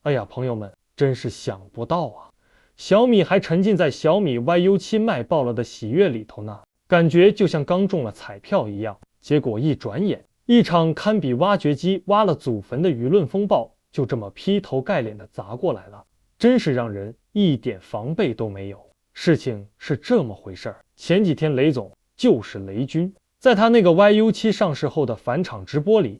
哎呀，朋友们，真是想不到啊！小米还沉浸在小米 YU7 卖爆了的喜悦里头呢，感觉就像刚中了彩票一样。结果一转眼，一场堪比挖掘机挖了祖坟的舆论风暴，就这么劈头盖脸的砸过来了，真是让人一点防备都没有。事情是这么回事儿，前几天雷总就是雷军，在他那个 YU7 上市后的返场直播里，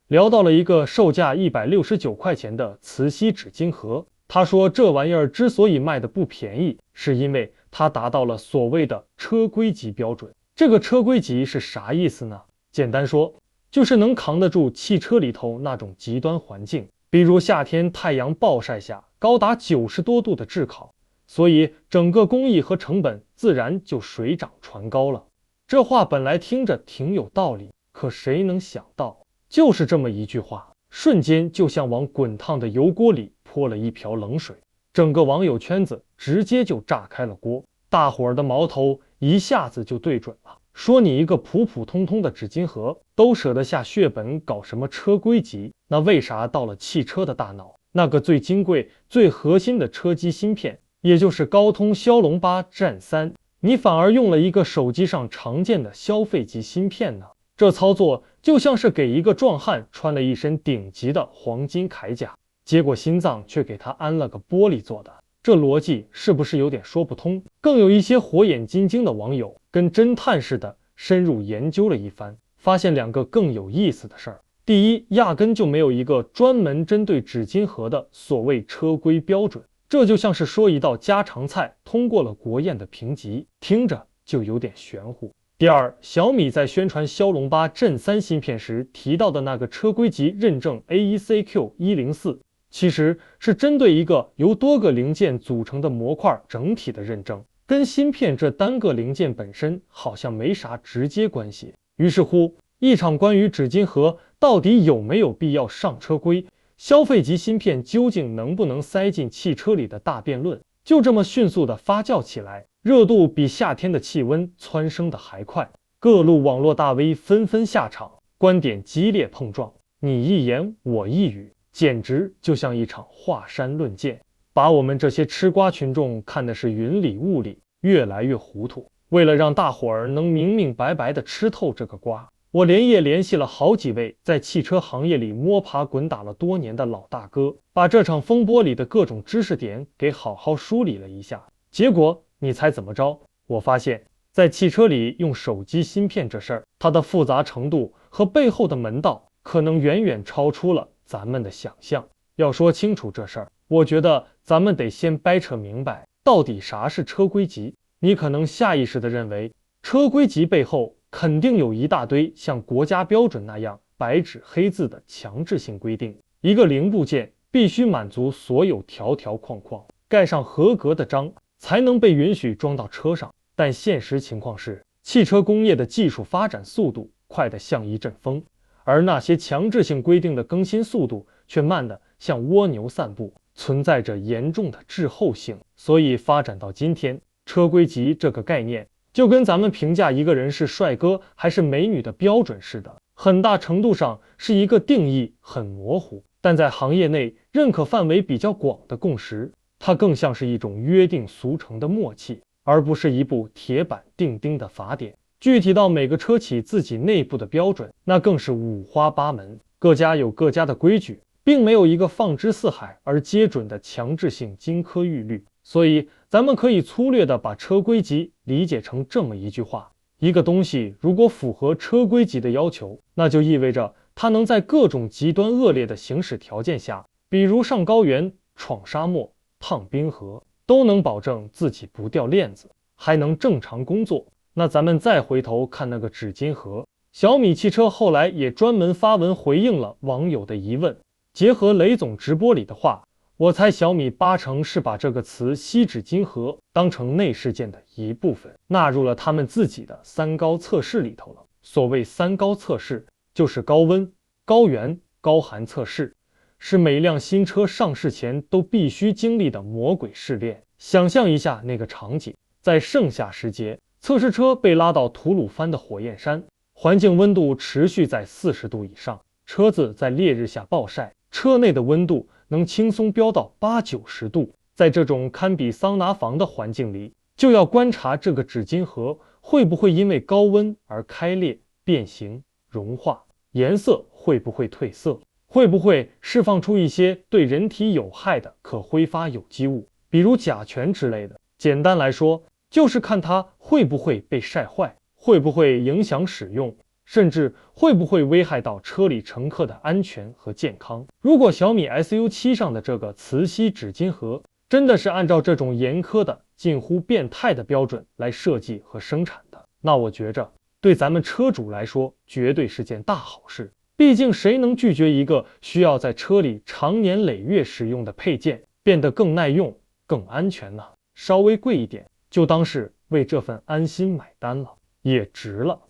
聊到了一个售价169块钱的磁吸纸巾盒。他说这玩意儿之所以卖的不便宜，是因为它达到了所谓的车规级标准。这个车规级是啥意思呢？简单说，就是能扛得住汽车里头那种极端环境，比如夏天太阳暴晒下高达90多度的炙烤，所以整个工艺和成本自然就水涨船高了。这话本来听着挺有道理，可谁能想到，就是这么一句话，瞬间就像往滚烫的油锅里泼了一瓢冷水，整个网友圈子直接就炸开了锅，大伙儿的矛头一下子就对准了。说你一个普普通通的纸巾盒都舍得下血本搞什么车规级，那为啥到了汽车的大脑，那个最金贵最核心的车机芯片，也就是高通骁龙8 Gen 3，你反而用了一个手机上常见的消费级芯片呢？这操作就像是给一个壮汉穿了一身顶级的黄金铠甲，结果心脏却给他安了个玻璃做的，这逻辑是不是有点说不通？更有一些火眼金睛的网友跟侦探似的深入研究了一番，发现两个更有意思的事儿。第一，压根就没有一个专门针对纸巾盒的所谓车规标准，这就像是说一道家常菜通过了国宴的评级，听着就有点玄乎。第二，小米在宣传骁龙8 Gen 3芯片时提到的那个车规级认证 AEC-Q104，其实是针对一个由多个零件组成的模块整体的认证，跟芯片这单个零件本身好像没啥直接关系。于是乎，一场关于纸巾盒到底有没有必要上车规，消费级芯片究竟能不能塞进汽车里的大辩论，就这么迅速的发酵起来，热度比夏天的气温蹿升的还快。各路网络大 V 纷纷下场，观点激烈碰撞，你一言我一语，简直就像一场华山论剑，把我们这些吃瓜群众看的是云里雾里，越来越糊涂。为了让大伙儿能明明白白的吃透这个瓜，我连夜联系了好几位在汽车行业里摸爬滚打了多年的老大哥，把这场风波里的各种知识点给好好梳理了一下。结果你猜怎么着？我发现在汽车里用手机芯片这事儿，它的复杂程度和背后的门道可能远远超出了咱们的想象。要说清楚这事儿，我觉得咱们得先掰扯明白到底啥是车规级。你可能下意识地认为车规级背后肯定有一大堆像国家标准那样白纸黑字的强制性规定，一个零部件必须满足所有条条框框，盖上合格的章才能被允许装到车上。但现实情况是，汽车工业的技术发展速度快得像一阵风，而那些强制性规定的更新速度却慢得像蜗牛散步，存在着严重的滞后性。所以发展到今天，车规级这个概念就跟咱们评价一个人是帅哥还是美女的标准似的，很大程度上是一个定义很模糊，但在行业内认可范围比较广的共识。它更像是一种约定俗成的默契，而不是一部铁板钉钉的法典。具体到每个车企自己内部的标准，那更是五花八门，各家有各家的规矩，并没有一个放之四海而皆准的强制性金科玉律。所以咱们可以粗略地把车规级理解成这么一句话：一个东西如果符合车规级的要求，那就意味着它能在各种极端恶劣的行驶条件下，比如上高原、闯沙漠、趟冰河，都能保证自己不掉链子，还能正常工作。那咱们再回头看那个纸巾盒，小米汽车后来也专门发文回应了网友的疑问。结合雷总直播里的话，我猜小米80%是把这个词锡纸巾盒当成内饰件的一部分，纳入了他们自己的3高测试里头了。所谓3高测试，就是高温、高原、高寒测试，是每辆新车上市前都必须经历的魔鬼试炼。想象一下那个场景，在盛夏时节，测试车被拉到吐鲁番的火焰山，环境温度持续在40度以上，车子在烈日下暴晒，车内的温度能轻松飙到80-90度。在这种堪比桑拿房的环境里，就要观察这个纸巾盒会不会因为高温而开裂、变形、融化，颜色会不会褪色，会不会释放出一些对人体有害的可挥发有机物，比如甲醛之类的。简单来说，就是看它会不会被晒坏，会不会影响使用，甚至会不会危害到车里乘客的安全和健康。如果小米 SU7 上的这个磁吸纸巾盒真的是按照这种严苛的、近乎变态的标准来设计和生产的，那我觉着对咱们车主来说绝对是件大好事。毕竟谁能拒绝一个需要在车里长年累月使用的配件变得更耐用、更安全呢？稍微贵一点，就当是为这份安心买单了，也值了。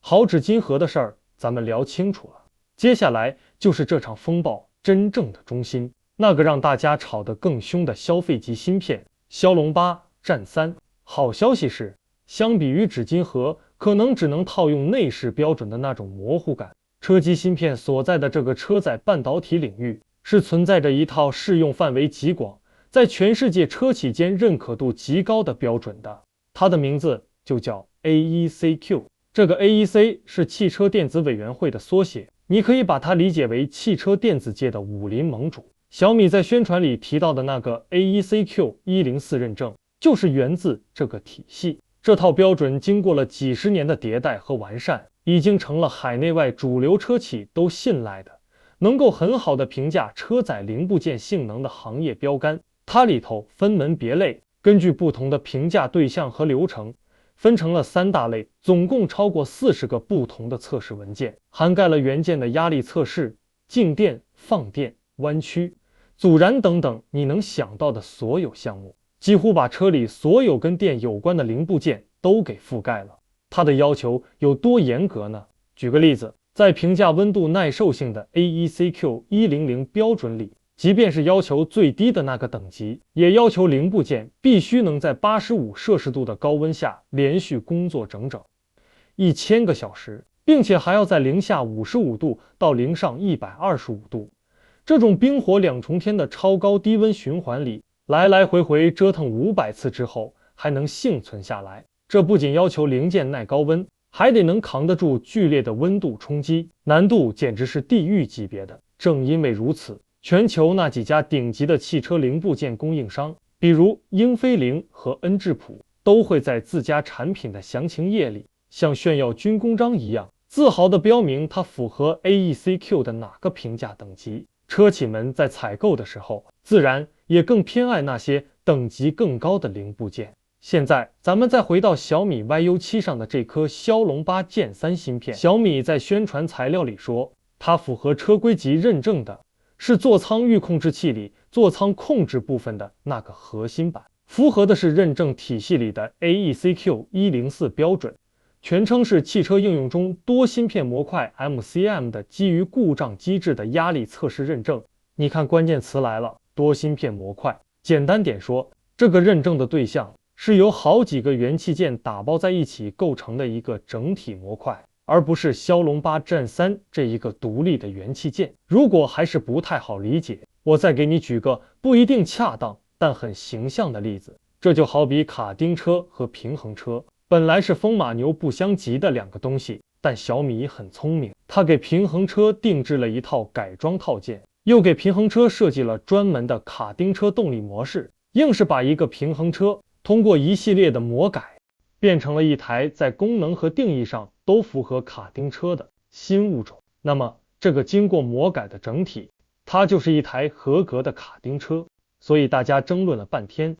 好纸巾盒的事儿咱们聊清楚了，接下来就是这场风暴真正的中心，那个让大家吵得更凶的消费级芯片骁龙8 Gen 3。好消息是，相比于纸巾盒可能只能套用内饰标准的那种模糊感，车机芯片所在的这个车载半导体领域是存在着一套适用范围极广，在全世界车企间认可度极高的标准的。它的名字就叫 AEC-Q。 这个 AEC 是汽车电子委员会的缩写，你可以把它理解为汽车电子界的武林盟主。小米在宣传里提到的那个 AEC-Q104 认证就是源自这个体系。这套标准经过了几十年的迭代和完善，已经成了海内外主流车企都信赖的，能够很好的评价车载零部件性能的行业标杆。它里头分门别类，根据不同的评价对象和流程，分成了3大类，总共超过40个不同的测试文件，涵盖了元件的压力测试、静电、放电、弯曲、阻燃等等你能想到的所有项目，几乎把车里所有跟电有关的零部件都给覆盖了。它的要求有多严格呢？举个例子，在评价温度耐受性的 AEC-Q100 标准里，即便是要求最低的那个等级，也要求零部件必须能在85摄氏度的高温下连续工作整1000个小时，并且还要在零下55度到零上125度这种冰火两重天的超高低温循环里来来回回折腾500次之后还能幸存下来。这不仅要求零件耐高温，还得能扛得住剧烈的温度冲击，难度简直是地狱级别的。正因为如此，全球那几家顶级的汽车零部件供应商，比如英飞凌和恩智浦，都会在自家产品的详情页里像炫耀军功章一样，自豪地标明它符合 AEC-Q 的哪个评价等级。车企们在采购的时候，自然也更偏爱那些等级更高的零部件。现在咱们再回到小米 YU7 上的这颗骁龙8 Gen 3芯片，小米在宣传材料里说，它符合车规级认证的是座舱域控制器里座舱控制部分的那个核心版，符合的是认证体系里的 AEC-Q104 标准，全称是汽车应用中多芯片模块 MCM 的基于故障机制的压力测试认证。你看关键词来了，多芯片模块。简单点说，这个认证的对象是由好几个元器件打包在一起构成的一个整体模块，而不是骁龙8 Gen 3这一个独立的元器件。如果还是不太好理解，我再给你举个不一定恰当但很形象的例子。这就好比卡丁车和平衡车本来是风马牛不相及的两个东西，但小米很聪明，它给平衡车定制了一套改装套件，又给平衡车设计了专门的卡丁车动力模式，硬是把一个平衡车通过一系列的魔改，变成了一台在功能和定义上都符合卡丁车的新物种。那么这个经过魔改的整体，它就是一台合格的卡丁车。所以大家争论了半天，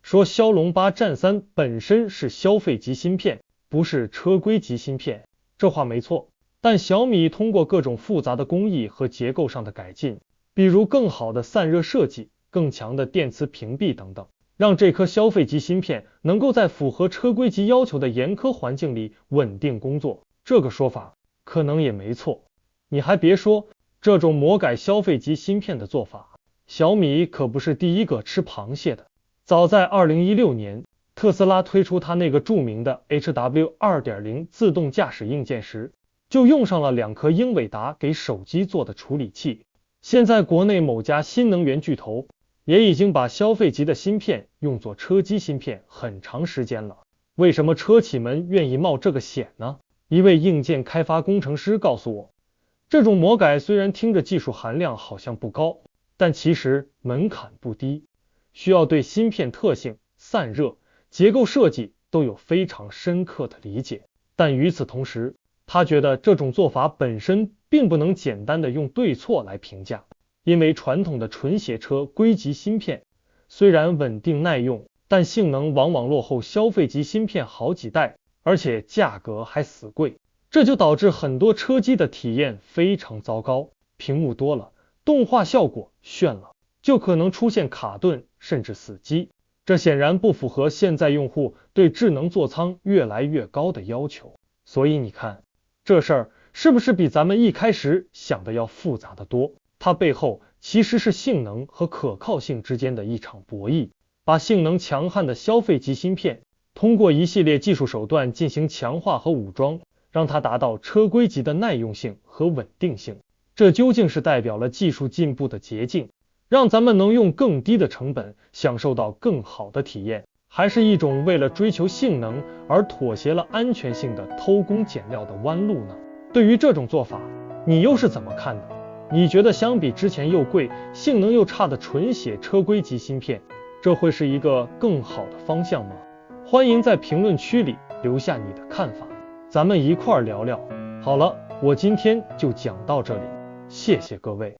说骁龙8 Gen 3本身是消费级芯片，不是车规级芯片，这话没错。但小米通过各种复杂的工艺和结构上的改进，比如更好的散热设计、更强的电磁屏蔽等等，让这颗消费级芯片能够在符合车规级要求的严苛环境里稳定工作。这个说法可能也没错。你还别说，这种魔改消费级芯片的做法，小米可不是第一个吃螃蟹的。早在2016年，特斯拉推出它那个著名的 HW 2.0 自动驾驶硬件时，就用上了2颗英伟达给手机做的处理器。现在国内某家新能源巨头也已经把消费级的芯片用作车机芯片很长时间了。为什么车企们愿意冒这个险呢？一位硬件开发工程师告诉我，这种魔改虽然听着技术含量好像不高，但其实门槛不低，需要对芯片特性、散热、结构设计都有非常深刻的理解。但与此同时，他觉得这种做法本身并不能简单的用对错来评价，因为传统的纯写车硅级芯片虽然稳定耐用，但性能往往落后消费级芯片好几代，而且价格还死贵，这就导致很多车机的体验非常糟糕，屏幕多了，动画效果炫了，就可能出现卡顿甚至死机，这显然不符合现在用户对智能座舱越来越高的要求。所以你看，这事儿是不是比咱们一开始想的要复杂得多？它背后其实是性能和可靠性之间的一场博弈，把性能强悍的消费级芯片通过一系列技术手段进行强化和武装，让它达到车规级的耐用性和稳定性。这究竟是代表了技术进步的捷径，让咱们能用更低的成本享受到更好的体验，还是一种为了追求性能而妥协了安全性的偷工减料的弯路呢？对于这种做法，你又是怎么看的？你觉得相比之前又贵、性能又差的纯写车规级芯片，这会是一个更好的方向吗？欢迎在评论区里留下你的看法，咱们一块儿聊聊。好了，我今天就讲到这里，谢谢各位。